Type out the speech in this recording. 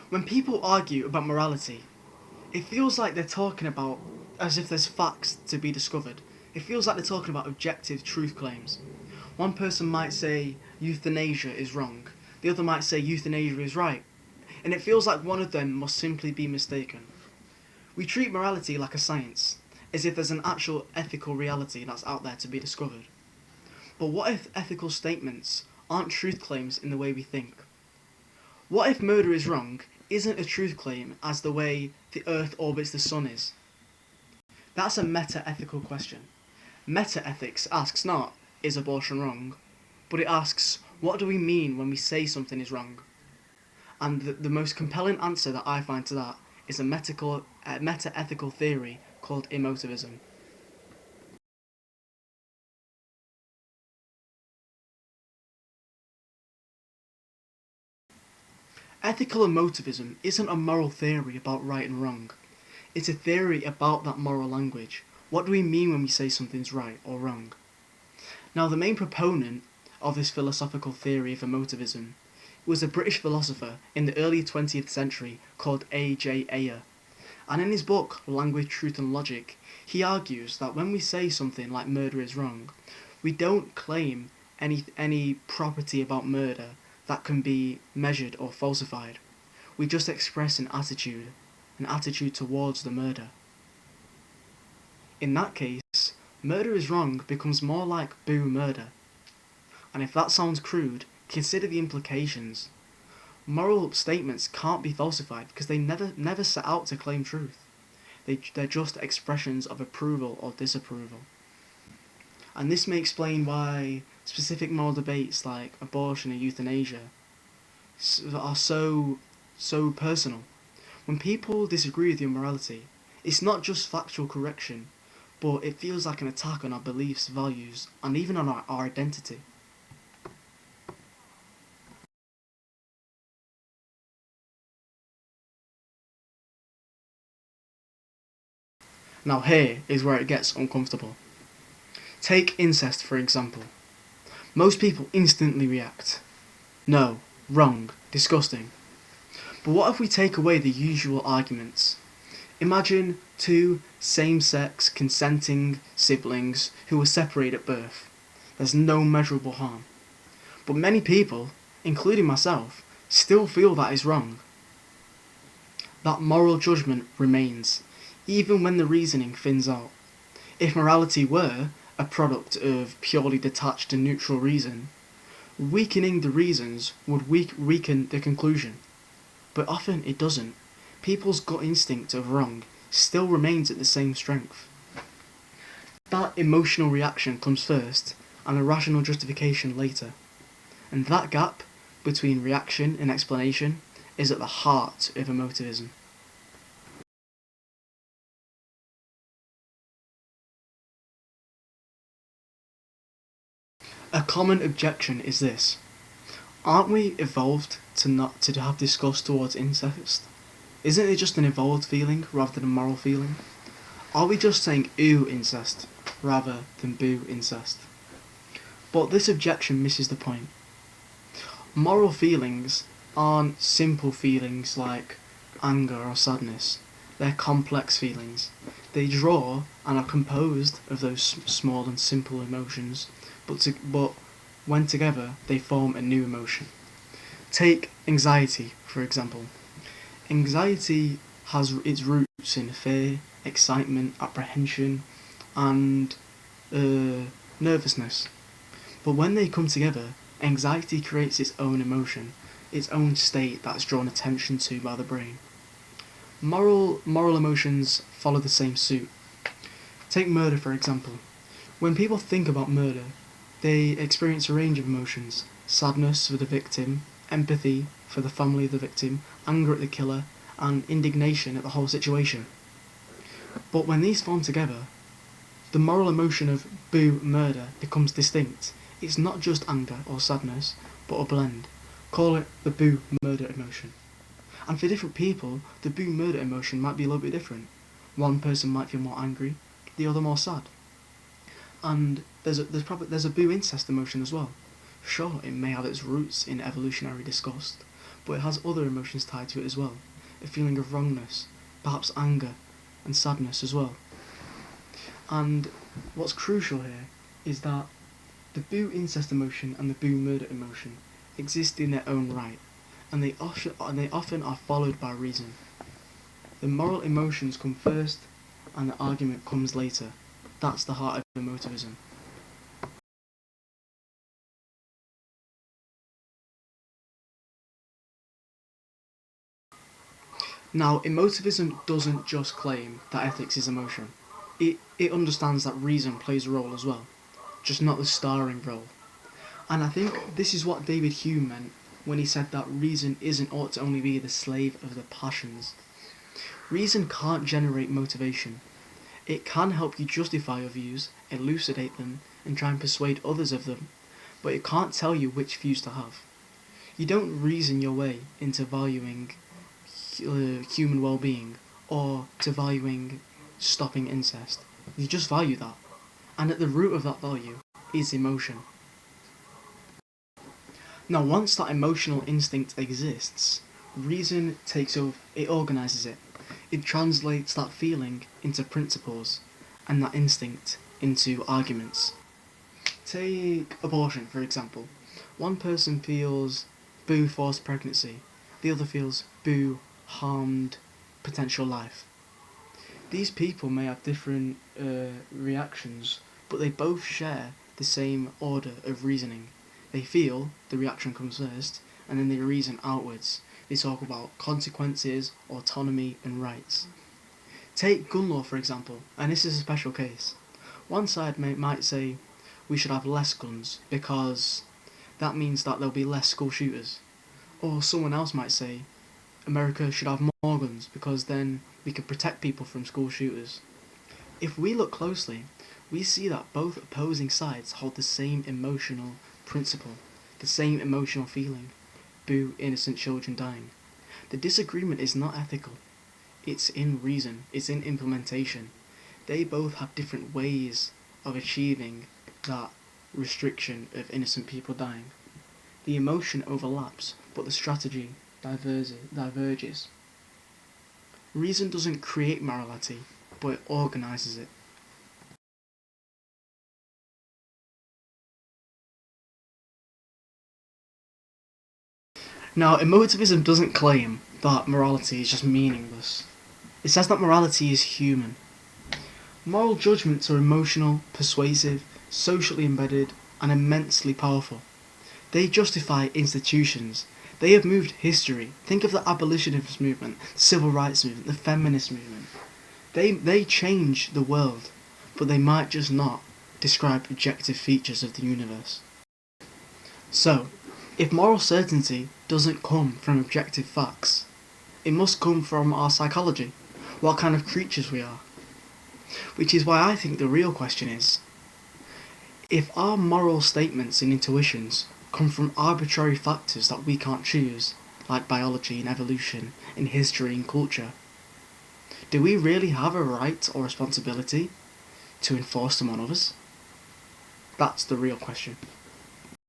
When people argue about morality, it feels like they're talking about as if there's facts to be discovered. It feels like they're talking about objective truth claims. One person might say euthanasia is wrong, the other might say euthanasia is right, and it feels like one of them must simply be mistaken. We treat morality like a science, as if there's an actual ethical reality that's out there to be discovered. But what if ethical statements aren't truth claims in the way we think? What if murder is wrong isn't a truth claim as the way the Earth orbits the Sun is? That's a meta-ethical question. Metaethics asks not, is abortion wrong? But it asks, what do we mean when we say something is wrong? And the most compelling answer that I find to that is a meta-ethical theory called emotivism. Ethical emotivism isn't a moral theory about right and wrong. It's a theory about that moral language. What do we mean when we say something's right or wrong? Now, the main proponent of this philosophical theory of emotivism was a British philosopher in the early 20th century called A.J. Ayer. And in his book, Language, Truth and Logic, he argues that when we say something like murder is wrong, we don't claim any property about murder that can be measured or falsified. We just express an attitude towards the murder. In that case, murder is wrong becomes more like boo murder. And if that sounds crude, consider the implications. Moral statements can't be falsified because they never set out to claim truth. They're just expressions of approval or disapproval. And this may explain why specific moral debates like abortion and euthanasia are so personal. When people disagree with your morality, it's not just factual correction, but it feels like an attack on our beliefs, values, and even on our identity. Now here is where it gets uncomfortable. Take incest for example. Most people instantly react. No, wrong, disgusting. But what if we take away the usual arguments? Imagine two same-sex consenting siblings who were separated at birth. There's no measurable harm. But many people, including myself, still feel that is wrong. That moral judgment remains, even when the reasoning thins out. If morality were a product of purely detached and neutral reason, weakening the reasons would weaken the conclusion. But often it doesn't. People's gut instinct of wrong still remains at the same strength. That emotional reaction comes first, and a rational justification later. And that gap between reaction and explanation is at the heart of emotivism. A common objection is this: aren't we evolved to have disgust towards incest? Isn't it just an evolved feeling rather than a moral feeling? Are we just saying ooh incest rather than boo incest? But this objection misses the point. Moral feelings aren't simple feelings like anger or sadness. They're complex feelings. They draw and are composed of those small and simple emotions, but when together they form a new emotion. Take anxiety, for example. Anxiety has its roots in fear, excitement, apprehension, and nervousness. But when they come together, anxiety creates its own emotion, its own state that's drawn attention to by the brain. Moral emotions follow the same suit. Take murder, for example. When people think about murder, they experience a range of emotions: sadness for the victim, empathy for the family of the victim, anger at the killer, and indignation at the whole situation. But when these form together, the moral emotion of boo murder becomes distinct. It's not just anger or sadness, but a blend. Call it the boo murder emotion. And for different people, the boo murder emotion might be a little bit different. One person might feel more angry, the other more sad. And there's a boo incest emotion as well. Sure, it may have its roots in evolutionary disgust, but it has other emotions tied to it as well. A feeling of wrongness, perhaps anger and sadness as well. And what's crucial here is that the boo incest emotion and the boo murder emotion exist in their own right, and they often are followed by reason. The moral emotions come first, and the argument comes later. That's the heart of emotivism. Now, emotivism doesn't just claim that ethics is emotion. It understands that reason plays a role as well, just not the starring role. And I think this is what David Hume meant when he said that reason isn't ought to only be the slave of the passions. Reason can't generate motivation. It can help you justify your views, elucidate them, and try and persuade others of them, but it can't tell you which views to have. You don't reason your way into valuing human well-being or to valuing stopping incest. You just value that. And at the root of that value is emotion. Now, once that emotional instinct exists, reason takes over, it organises it. It translates that feeling into principles and that instinct into arguments. Take abortion, for example. One person feels boo forced pregnancy, the other feels boo harmed potential life. These people may have different reactions, but they both share the same order of reasoning. They feel, the reaction comes first, and then they reason outwards. They talk about consequences, autonomy, and rights. Take gun law, for example, and this is a special case. One side might say we should have less guns because that means that there'll be less school shooters. Or someone else might say America should have more guns because then we could protect people from school shooters. If we look closely, we see that both opposing sides hold the same emotional principle, the same emotional feeling. Boo innocent children dying. The disagreement is not ethical. It's in reason, it's in implementation. They both have different ways of achieving that restriction of innocent people dying. The emotion overlaps, but the strategy diverges. Reason doesn't create morality, but it organises it. Now, emotivism doesn't claim that morality is just meaningless. It says that morality is human. Moral judgments are emotional, persuasive, socially embedded, and immensely powerful. They justify institutions. They have moved history. Think of the abolitionist movement, the civil rights movement, the feminist movement. They change the world, but they might just not describe objective features of the universe. So, if moral certainty doesn't come from objective facts, it must come from our psychology, what kind of creatures we are. Which is why I think the real question is, if our moral statements and intuitions come from arbitrary factors that we can't choose, like biology and evolution, and history and culture, do we really have a right or responsibility to enforce them on others? That's the real question.